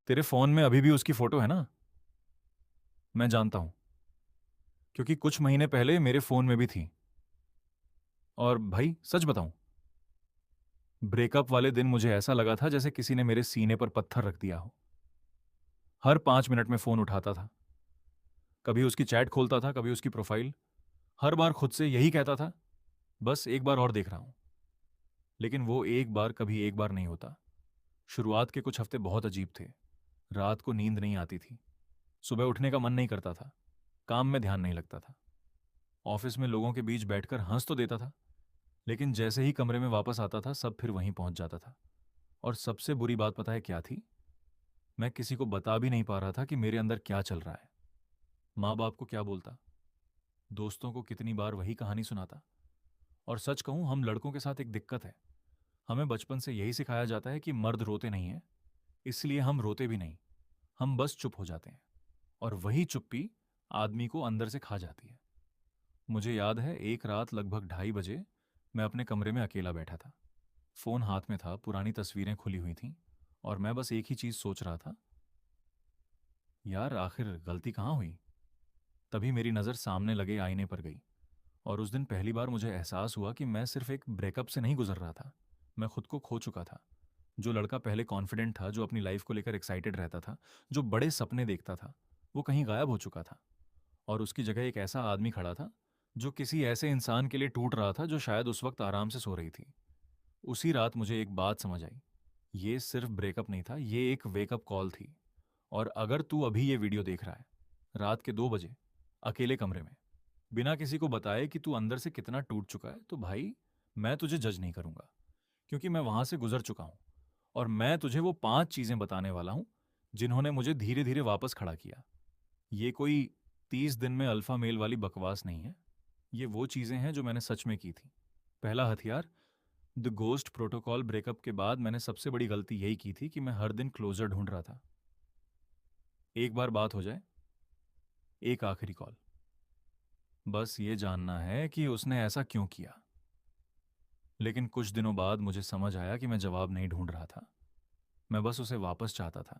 तेरे फोन में अभी भी उसकी फोटो है ना? मैं जानता हूं, क्योंकि कुछ महीने पहले मेरे फोन में भी थी। और भाई सच बताऊं, ब्रेकअप वाले दिन मुझे ऐसा लगा था जैसे किसी ने मेरे सीने पर पत्थर रख दिया हो। हर 5 मिनट में फोन उठाता था, कभी उसकी चैट खोलता था, कभी उसकी प्रोफाइल। हर बार खुद से यही कहता था, बस एक बार और देख रहा हूं। लेकिन वो एक बार कभी एक बार नहीं होता। शुरुआत के कुछ हफ्ते बहुत अजीब थे। रात को नींद नहीं आती थी, सुबह उठने का मन नहीं करता था, काम में ध्यान नहीं लगता था। ऑफिस में लोगों के बीच बैठकर हंस तो देता था, लेकिन जैसे ही कमरे में वापस आता था सब फिर वहीं पहुंच जाता था। और सबसे बुरी बात पता है क्या थी? मैं किसी को बता भी नहीं पा रहा था कि मेरे अंदर क्या चल रहा है। माँ बाप को क्या बोलता, दोस्तों को कितनी बार वही कहानी सुनाता। और सच कहूं, हम लड़कों के साथ एक दिक्कत है। हमें बचपन से यही सिखाया जाता है कि मर्द रोते नहीं हैं, इसलिए हम रोते भी नहीं। हम बस चुप हो जाते हैं, और वही चुप्पी आदमी को अंदर से खा जाती है। मुझे याद है, एक रात लगभग 2:30 बजे मैं अपने कमरे में अकेला बैठा था। फोन हाथ में था, पुरानी तस्वीरें खुली हुई थीं, और मैं बस एक ही चीज सोच रहा था, यार आखिर गलती कहाँ हुई? तभी मेरी नज़र सामने लगे आईने पर गई। और उस दिन पहली बार मुझे एहसास हुआ कि मैं सिर्फ एक ब्रेकअप से नहीं गुजर रहा था, मैं खुद को खो चुका था। जो लड़का पहले कॉन्फिडेंट था, जो अपनी लाइफ को लेकर एक्साइटेड रहता था, जो बड़े सपने देखता था, वो कहीं गायब हो चुका था। और उसकी जगह एक ऐसा आदमी खड़ा था, जो किसी ऐसे इंसान के लिए टूट रहा था जो शायद उस वक्त आराम से सो रही थी। उसी रात मुझे एक बात समझ आई, ये सिर्फ ब्रेकअप नहीं था, ये एक वेकअप कॉल थी। और अगर तू अभी ये वीडियो देख रहा है, रात के 2 बजे, अकेले कमरे में, बिना किसी को बताए कि तू अंदर से कितना टूट चुका है, तो भाई मैं तुझे जज नहीं करूंगा, क्योंकि मैं वहां से गुजर चुका हूं। और मैं तुझे वो 5 चीजें बताने वाला हूं जिन्होंने मुझे धीरे धीरे वापस खड़ा किया। ये कोई 30 दिन में अल्फा मेल वाली बकवास नहीं है। ये वो चीजें हैं जो मैंने सच में की थी। पहला हथियार, द गोस्ट प्रोटोकॉल। ब्रेकअप के बाद मैंने सबसे बड़ी गलती यही की थी कि मैं हर दिन क्लोजर ढूंढ रहा था। एक बार बात हो जाए, एक आखिरी कॉल, बस ये जानना है कि उसने ऐसा क्यों किया। लेकिन कुछ दिनों बाद मुझे समझ आया कि मैं जवाब नहीं ढूंढ रहा था, मैं बस उसे वापस चाहता था।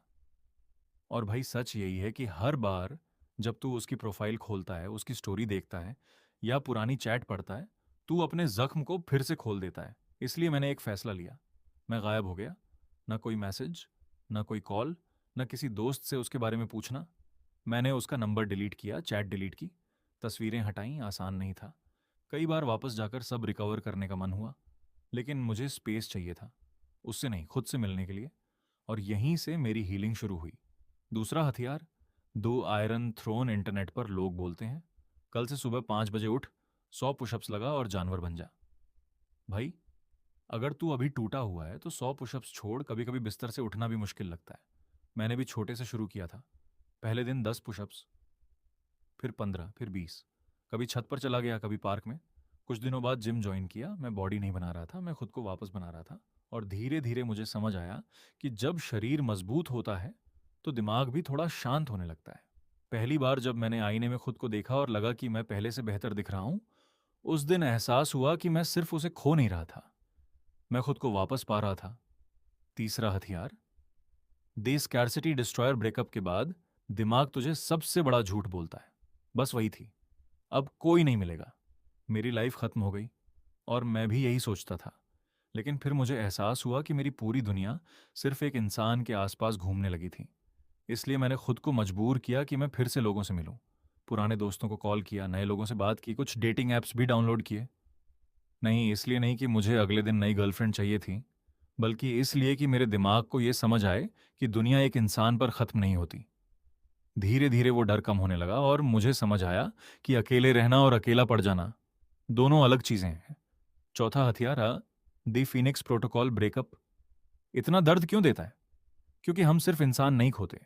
और भाई सच यही है कि हर बार जब तू उसकी प्रोफाइल खोलता है, उसकी स्टोरी देखता है, या पुरानी चैट पढ़ता है, तू अपने जख्म को फिर से खोल देता है। इसलिए मैंने एक फैसला लिया, मैं गायब हो गया। ना कोई मैसेज, ना कोई कॉल, ना किसी दोस्त से उसके बारे में पूछना। मैंने उसका नंबर डिलीट किया, चैट डिलीट की, तस्वीरें हटाई। आसान नहीं था, कई बार वापस जाकर सब रिकवर करने का मन हुआ, लेकिन मुझे स्पेस चाहिए था, उससे नहीं, खुद से मिलने के लिए। और यहीं से मेरी हीलिंग शुरू हुई। दूसरा हथियार, 2 आयरन थ्रोन। इंटरनेट पर लोग बोलते हैं, कल से सुबह 5 बजे उठ, 100 पुशअप्स लगा और जानवर बन जा। भाई अगर तू अभी टूटा हुआ है तो 100 पुशअप्स छोड़, कभी कभी बिस्तर से उठना भी मुश्किल लगता है। मैंने भी छोटे से शुरू किया था। पहले दिन 10 पुशअप्स, फिर 15, फिर 20। कभी छत पर चला गया, कभी पार्क में। कुछ दिनों बाद जिम ज्वाइन किया। मैं बॉडी नहीं बना रहा था, मैं खुद को वापस बना रहा था। और धीरे धीरे मुझे समझ आया कि जब शरीर मजबूत होता है तो दिमाग भी थोड़ा शांत होने लगता है। पहली बार जब मैंने आईने में खुद को देखा और लगा कि मैं पहले से बेहतर दिख रहा हूं, उस दिन एहसास हुआ कि मैं सिर्फ उसे खो नहीं रहा था, मैं खुद को वापस पा रहा था। तीसरा हथियार, दे स्कैरसिटी डिस्ट्रॉयर। ब्रेकअप के बाद दिमाग तुझे सबसे बड़ा झूठ बोलता है, बस वही थी, अब कोई नहीं मिलेगा, मेरी लाइफ खत्म हो गई। और मैं भी यही सोचता था। लेकिन फिर मुझे एहसास हुआ कि मेरी पूरी दुनिया सिर्फ एक इंसान के आसपास घूमने लगी थी। इसलिए मैंने खुद को मजबूर किया कि मैं फिर से लोगों से मिलूं। पुराने दोस्तों को कॉल किया, नए लोगों से बात की, कुछ डेटिंग ऐप्स भी डाउनलोड किए। नहीं इसलिए नहीं कि मुझे अगले दिन नई गर्लफ्रेंड चाहिए थी, बल्कि इसलिए कि मेरे दिमाग को यह समझ आए कि दुनिया एक इंसान पर खत्म नहीं होती। धीरे धीरे वो डर कम होने लगा और मुझे समझ आया कि अकेले रहना और अकेला पड़ जाना दोनों अलग चीजें हैं। चौथा हथियार, दी फिनिक्स प्रोटोकॉल। ब्रेकअप इतना दर्द क्यों देता है? क्योंकि हम सिर्फ इंसान नहीं खोते,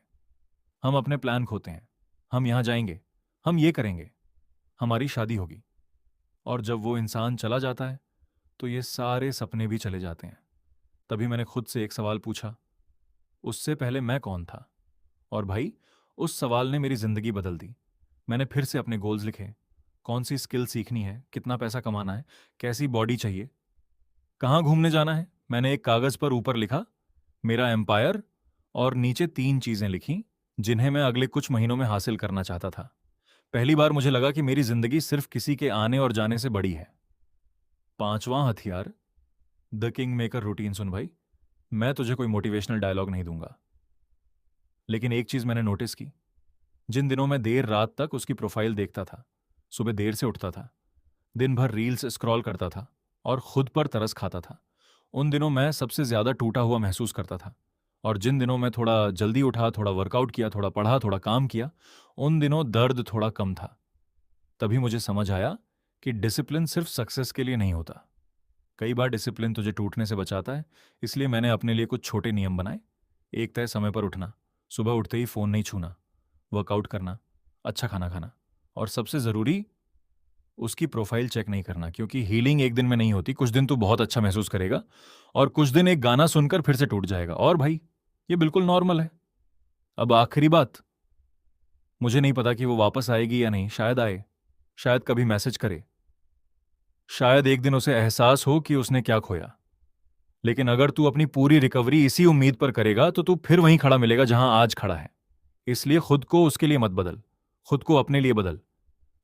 हम अपने प्लान खोते हैं। हम यहां जाएंगे, हम ये करेंगे, हमारी शादी होगी। और जब वो इंसान चला जाता है तो ये सारे सपने भी चले जाते हैं। तभी मैंने खुद से एक सवाल पूछा, उससे पहले मैं कौन था? और भाई उस सवाल ने मेरी जिंदगी बदल दी। मैंने फिर से अपने गोल्स लिखे, कौन सी स्किल सीखनी है, कितना पैसा कमाना है, कैसी बॉडी चाहिए, कहाँ घूमने जाना है। मैंने एक कागज पर ऊपर लिखा, मेरा एम्पायर और नीचे 3 चीजें लिखी जिन्हें मैं अगले कुछ महीनों में हासिल करना चाहता था। पहली बार मुझे लगा कि मेरी जिंदगी सिर्फ किसी के आने और जाने से बड़ी है। 5वां हथियार, द किंग मेकर रूटीन। सुन भाई, मैं तुझे कोई मोटिवेशनल डायलॉग नहीं दूंगा, लेकिन एक चीज मैंने नोटिस की। जिन दिनों में देर रात तक उसकी प्रोफाइल देखता था, सुबह देर से उठता था, दिन भर रील्स स्क्रॉल करता था और खुद पर तरस खाता था, उन दिनों मैं सबसे ज्यादा टूटा हुआ महसूस करता था। और जिन दिनों मैं थोड़ा जल्दी उठा, थोड़ा वर्कआउट किया, थोड़ा पढ़ा, थोड़ा काम किया, उन दिनों दर्द थोड़ा कम था। तभी मुझे समझ आया कि डिसिप्लिन सिर्फ सक्सेस के लिए नहीं होता। कई बार डिसिप्लिन तुझे टूटने से बचाता है। इसलिए मैंने अपने लिए कुछ छोटे नियम बनाए। एक, तय समय पर उठना, सुबह उठते ही फोन नहीं छूना, वर्कआउट करना, अच्छा खाना खाना, और सबसे जरूरी, उसकी प्रोफाइल चेक नहीं करना, क्योंकि हीलिंग एक दिन में नहीं होती। कुछ दिन तू बहुत अच्छा महसूस करेगा और कुछ दिन एक गाना सुनकर फिर से टूट जाएगा। और भाई, ये बिल्कुल नॉर्मल है। अब आखिरी बात, मुझे नहीं पता कि वो वापस आएगी या नहीं। शायद आए, शायद कभी मैसेज करे, शायद एक दिन उसे एहसास हो कि उसने क्या खोया। लेकिन अगर तू अपनी पूरी रिकवरी इसी उम्मीद पर करेगा तो तू फिर वहीं खड़ा मिलेगा जहां आज खड़ा है। इसलिए खुद को उसके लिए मत बदल, खुद को अपने लिए बदल,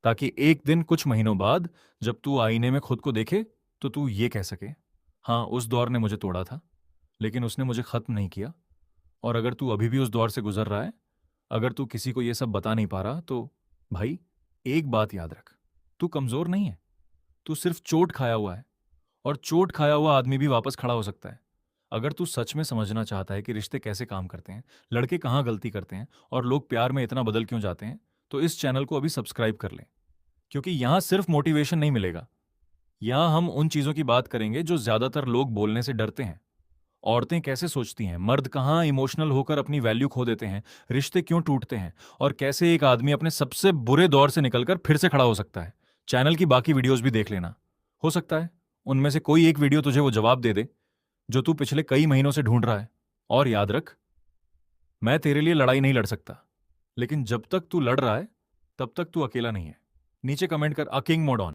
ताकि एक दिन कुछ महीनों बाद जब तू आईने में खुद को देखे तो तू ये कह सके, हाँ, उस दौर ने मुझे तोड़ा था, लेकिन उसने मुझे खत्म नहीं किया। और अगर तू अभी भी उस दौर से गुजर रहा है, अगर तू किसी को ये सब बता नहीं पा रहा, तो भाई, एक बात याद रख, तू कमजोर नहीं है, तू सिर्फ चोट खाया हुआ है। और चोट खाया हुआ आदमी भी वापस खड़ा हो सकता है। अगर तू सच में समझना चाहता है कि रिश्ते कैसे काम करते हैं, लड़के कहाँ गलती करते हैं और लोग प्यार में इतना बदल क्यों जाते हैं, तो इस चैनल को अभी सब्सक्राइब कर ले, क्योंकि यहां सिर्फ मोटिवेशन नहीं मिलेगा। यहां हम उन चीजों की बात करेंगे जो ज्यादातर लोग बोलने से डरते हैं। औरतें कैसे सोचती हैं, मर्द कहाँ इमोशनल होकर अपनी वैल्यू खो देते हैं, रिश्ते क्यों टूटते हैं, और कैसे एक आदमी अपने सबसे बुरे दौर से निकलकर फिर से खड़ा हो सकता है। चैनल की बाकी वीडियोस भी देख लेना। हो सकता है उनमें से कोई एक वीडियो तुझे वो जवाब दे दे जो तू पिछले कई महीनों से ढूंढ रहा है। और याद रख, मैं तेरे लिए लड़ाई नहीं लड़ सकता, लेकिन जब तक तू लड़ रहा है तब तक तू अकेला नहीं है। नीचे कमेंट कर, अ किंग मोड ऑन।